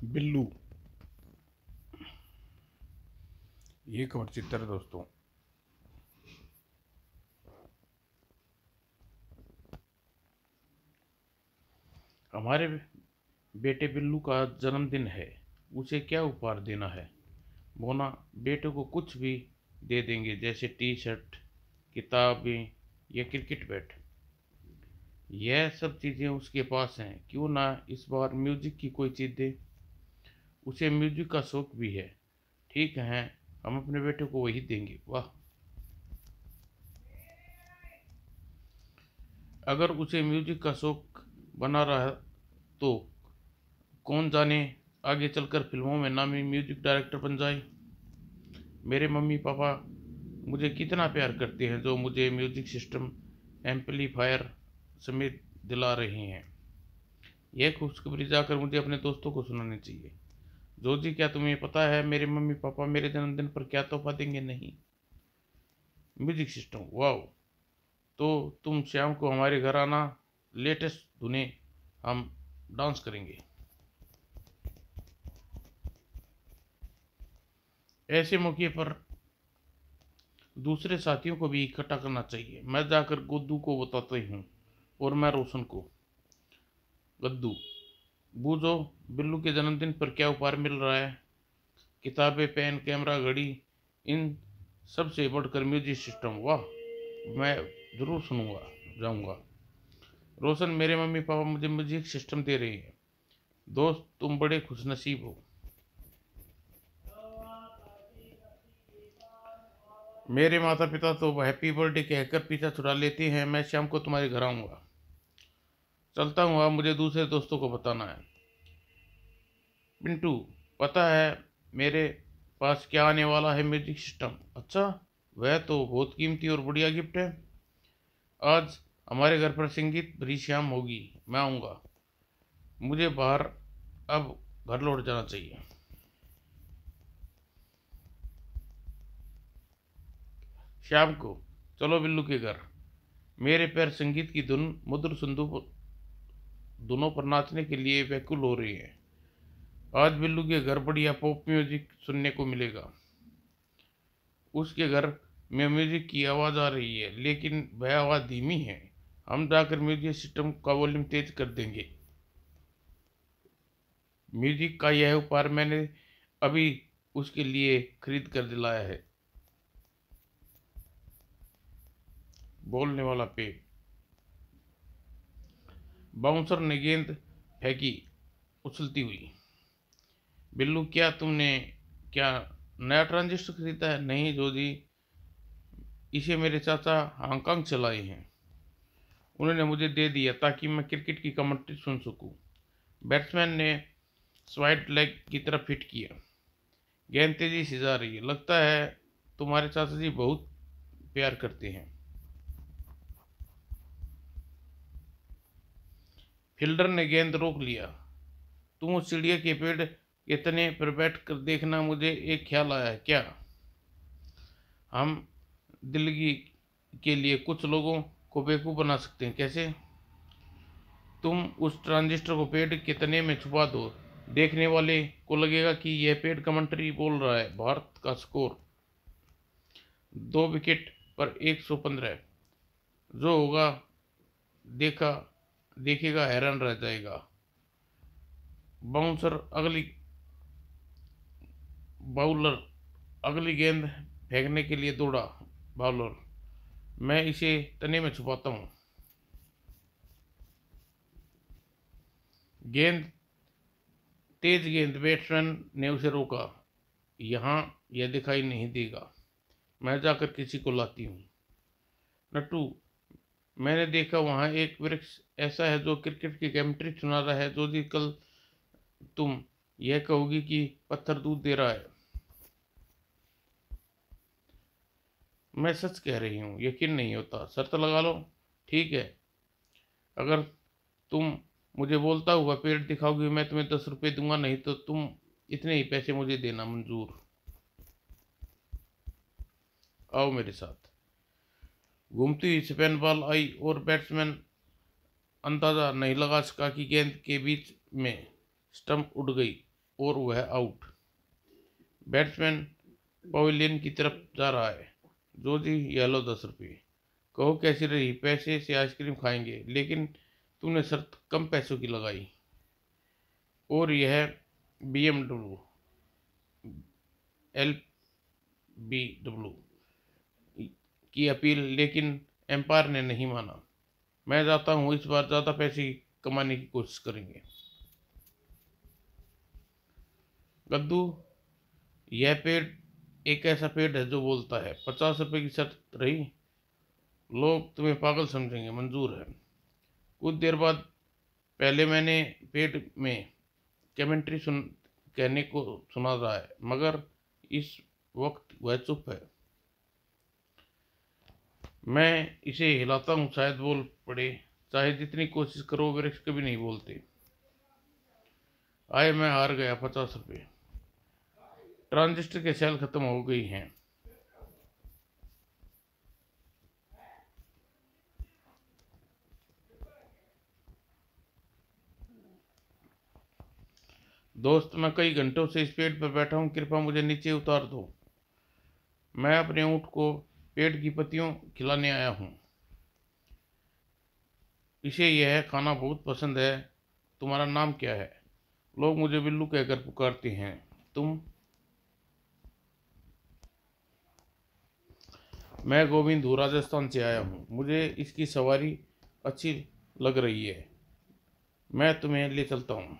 बिल्लू। ये कवर चित्र है दोस्तों। हमारे बेटे बिल्लू का जन्मदिन है, उसे क्या उपहार देना है? मोना, बेटे को कुछ भी दे देंगे, जैसे टी शर्ट, किताबें या क्रिकेट बैट। यह सब चीज़ें उसके पास हैं, क्यों ना इस बार म्यूजिक की कोई चीज़ दे। उसे म्यूजिक का शौक भी है। ठीक है, हम अपने बेटे को वही देंगे। वाह, अगर उसे म्यूजिक का शौक बना रहा तो कौन जाने आगे चलकर फिल्मों में नामी म्यूजिक डायरेक्टर बन जाए। मेरे मम्मी पापा मुझे कितना प्यार करते हैं, जो मुझे म्यूजिक सिस्टम, एम्पलीफायर समेत दिला रहे हैं। यह खुशखबरी जाकर मुझे अपने दोस्तों को सुनानी चाहिए। जोजी, क्या तुम्हें पता है मेरे मम्मी पापा मेरे जन्मदिन पर क्या तोहफा देंगे? नहीं, म्यूजिक सिस्टम। वाह, तो तुम शाम को हमारे घर आना, लेटेस्ट धुनें हम डांस करेंगे। ऐसे मौके पर दूसरे साथियों को भी इकट्ठा करना चाहिए। मैं जाकर गुड्डू को बताती हूँ और मैं रोशन को। गद्दू, बूझो, बिल्लू के जन्मदिन पर क्या उपहार मिल रहा है? किताबें, पेन, कैमरा, घड़ी, इन सब से बढ़कर म्यूजिक सिस्टम। वाह, मैं ज़रूर सुनूंगा, जाऊंगा। रोशन, मेरे मम्मी पापा मुझे म्यूजिक सिस्टम दे रहे हैं। दोस्त, तुम बड़े खुशनसीब हो। मेरे माता पिता तो हैप्पी बर्थडे कहकर पीछा छुड़ा लेते हैं। मैं शाम को तुम्हारे घर आऊँगा। चलता हूँ, अब मुझे दूसरे दोस्तों को बताना है। पिंटू, पता है मेरे पास क्या आने वाला है? Music system. अच्छा, वह तो बहुत कीमती और बढ़िया गिफ्ट है। आज हमारे घर पर संगीत भरी शाम होगी, मैं आऊँगा। मुझे बाहर अब घर लौट जाना चाहिए। शाम को चलो बिल्लू के घर। मेरे पैर संगीत की धुन, मधुर धुनों पर नाचने के लिए व्याकुल हो रही है। आज बिल्लू के घर बढ़िया पॉप म्यूजिक सुनने को मिलेगा। उसके घर में म्यूजिक की आवाज़ आ रही है, लेकिन वह आवाज़ धीमी है। हम जाकर म्यूजिक सिस्टम का वॉल्यूम तेज कर देंगे। म्यूजिक का यह उपहार मैंने अभी उसके लिए खरीद कर दिलाया है। बोलने वाला पेड़। बाउंसर ने गेंद फेंकी, उछलती हुई। बिल्लू, क्या नया ट्रांजिस्टर खरीदा है? नहीं जोजी, इसे मेरे चाचा हांगकांग से लाए हैं। उन्होंने मुझे दे दिया ताकि मैं क्रिकेट की कमेंट्री सुन सकूं। बैट्समैन ने स्वाइड लेग की तरफ हिट किया। गेंद तेजी से जा रही है। लगता है तुम्हारे चाचा जी बहुत प्यार करते हैं। फील्डर ने गेंद रोक लिया। तुम उस चिड़िया के पेड़ के तने पर बैठ कर देखना, मुझे एक ख्याल आया है। क्या? हम दिल्ली के लिए कुछ लोगों को बेवकूफ़ बना सकते हैं। कैसे? तुम उस ट्रांजिस्टर को पेड़ के तने में छुपा दो। देखने वाले को लगेगा कि यह पेड़ कमेंट्री बोल रहा है। भारत का स्कोर 2 विकेट पर 115। जो होगा देखा देखेगा हैरान रह जाएगा। बाउंसर अगली बाउलर अगली गेंद फेंकने के लिए दौड़ा। बाउलर, मैं इसे तने में छुपाता हूँ। गेंद तेज गेंद। बैट्समैन ने उसे रोका। यहाँ यह दिखाई नहीं देगा, मैं जाकर किसी को लाती हूँ। नट्टू, मैंने देखा वहाँ एक वृक्ष ऐसा है जो क्रिकेट की कमेंट्री सुना रहा है। जो जी, कल तुम यह कहोगी कि पत्थर दूध दे रहा है। मैं सच कह रही हूँ, यकीन नहीं होता। शर्त लगा लो। ठीक है, अगर तुम मुझे बोलता हुआ पेड़ दिखाओगी, मैं तुम्हें 10 रुपये दूंगा। नहीं तो तुम इतने ही पैसे मुझे देना मंजूर। आओ मेरे साथ। घूमती हुई स्पिन बॉल आई और बैट्समैन अंदाजा नहीं लगा सका कि गेंद के बीच में स्टंप उड़ गई और वह आउट। बैट्समैन पवेलियन की तरफ जा रहा है। जोजी, ये लो 10 रुपये। कहो कैसी रही? पैसे से आइसक्रीम खाएंगे, लेकिन तूने शर्त कम पैसों की लगाई। और यह BMW LBW की अपील, लेकिन एम्पायर ने नहीं माना। मैं जाता हूँ, इस बार ज़्यादा पैसे कमाने की कोशिश करेंगे। गद्दू, यह पेड़ एक ऐसा पेड़ है जो बोलता है। 50 रुपये की शर्त रही। लोग तुम्हें पागल समझेंगे। मंजूर है। कुछ देर बाद पहले मैंने पेड़ में कमेंट्री कहने को सुना रहा है, मगर इस वक्त वह चुप है। मैं इसे हिलाता हूँ, शायद बोल पड़े। चाहे जितनी कोशिश करो, वृक्ष कभी नहीं बोलते। आए, मैं हार गया। 50 रुपये। ट्रांजिस्टर के सेल खत्म हो गई हैं। दोस्त, मैं कई घंटों से इस पेड़ पर बैठा हूँ, कृपया मुझे नीचे उतार दो। मैं अपने ऊँट को पेड़ की पत्तियों खिलाने आया हूँ। इसे यह खाना बहुत पसंद है। तुम्हारा नाम क्या है? लोग मुझे बिल्लू कहकर पुकारते हैं। तुम? मैं गोविंद हूँ, राजस्थान से आया हूँ। मुझे इसकी सवारी अच्छी लग रही है। मैं तुम्हें ले चलता हूँ।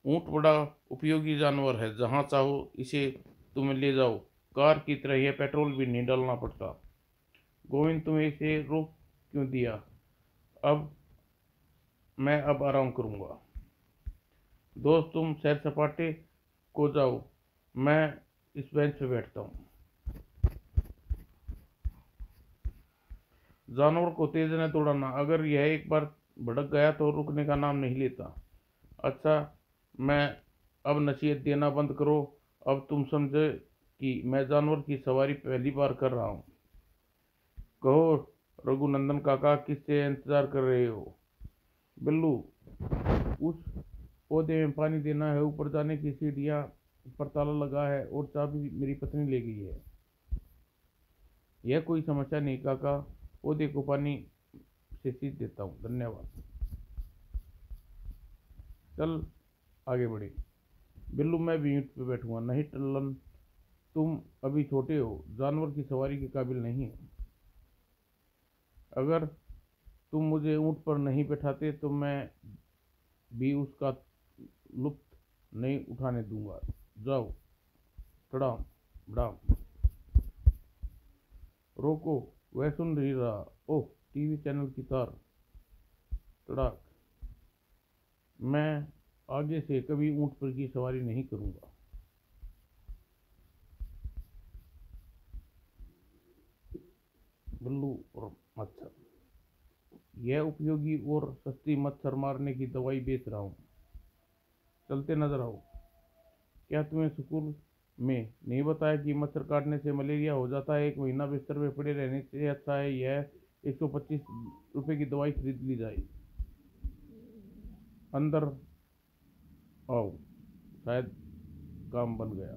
ऊँट बड़ा उपयोगी जानवर है। जहाँ चाहो इसे तुम्हें ले जाओ। कार की तरह यह पेट्रोल भी नहीं डालना पड़ता। गोविंद, तुम्हें इसे रोक क्यों दिया? मैं अब आराम करूँगा। दोस्त, तुम सैर सपाटे को जाओ, मैं इस बेंच पे बैठता हूँ। जानवर को तेज न दौड़ाना। अगर यह एक बार भड़क गया तो रुकने का नाम नहीं लेता। अच्छा, मैं अब नसीहत देना बंद करो। अब तुम समझे कि मैं जानवर की सवारी पहली बार कर रहा हूँ। कहो रघुनंदन काका, किससे इंतजार कर रहे हो? बिल्लू, उस पौधे में पानी देना है, ऊपर जाने की सीढ़ियाँ पर ताला लगा है और चाबी मेरी पत्नी ले गई है। यह कोई समस्या नहीं काका, पौधे को पानी से सींच देता हूँ। धन्यवाद। चल आगे बढ़े। बिल्लू, मैं भी ईंट पे बैठूंगा। नहीं टल्लन, तुम अभी छोटे हो, जानवर की सवारी के काबिल नहीं हो। अगर तुम मुझे ऊँट पर नहीं बैठाते तो मैं भी उसका लुत्फ नहीं उठाने दूंगा। जाओ। टड़ाम बड़ाम। रोको, वह सुन नहीं रहा। ओह, टीवी चैनल की तार। तड़ाक। मैं आगे से कभी ऊँट पर की सवारी नहीं करूंगा। बिल्लू और मच्छर। यह उपयोगी और सस्ती मच्छर मारने की दवाई बेच रहा हूँ। चलते नजर आओ। क्या तुम्हें स्कूल में नहीं बताया कि मच्छर काटने से मलेरिया हो जाता है? 1 महीना बिस्तर में पड़े रहने से अच्छा है यह 125 रुपये की दवाई खरीद ली जाए। अंदर आओ, शायद काम बन गया।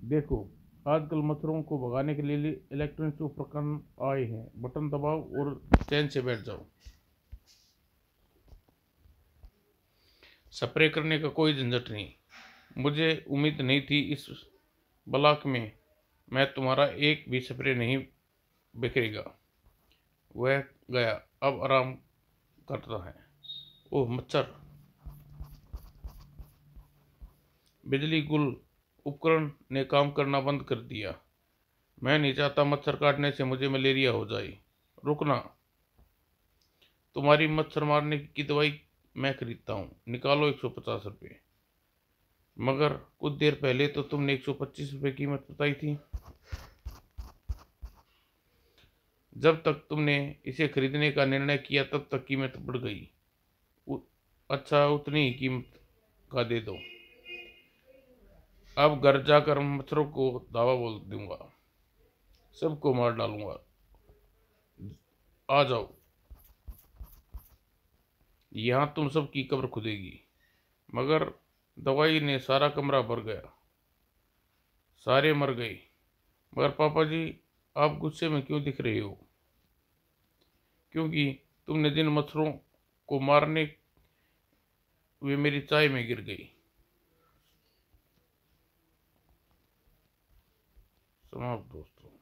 देखो, आजकल मच्छरों को भगाने के लिए इलेक्ट्रॉनिक उपकरण आए हैं। बटन दबाओ और चैन से बैठ जाओ। स्प्रे करने का कोई झंझट नहीं। मुझे उम्मीद नहीं थी इस ब्लॉक में मैं तुम्हारा एक भी स्प्रे नहीं बिखरेगा। वह गया, अब आराम करता है। ओह मच्छर। बिजली गुल उपकरण ने काम करना बंद कर दिया। मैं नहीं चाहता मच्छर काटने से मुझे मलेरिया हो जाए। रुकना, तुम्हारी मच्छर मारने की दवाई मैं खरीदता हूँ। निकालो 150 रुपये। मगर कुछ देर पहले तो तुमने 125 रुपये कीमत बताई थी। जब तक तुमने इसे खरीदने का निर्णय किया तब तक कीमत बढ़ गई। अच्छा, उतनी ही कीमत का दे दो। अब घर जाकर मच्छरों को दावा बोल दूंगा, सबको मार डालूंगा। आ जाओ। यहाँ तुम सबकी कब्र खुदेगी। मगर दवाई ने सारा कमरा भर गया, सारे मर गए। मगर पापा जी, आप गुस्से में क्यों दिख रहे हो? क्योंकि तुमने जिन मच्छरों को मारने वे मेरी चाय में गिर गई। समाप्त दोस्तों।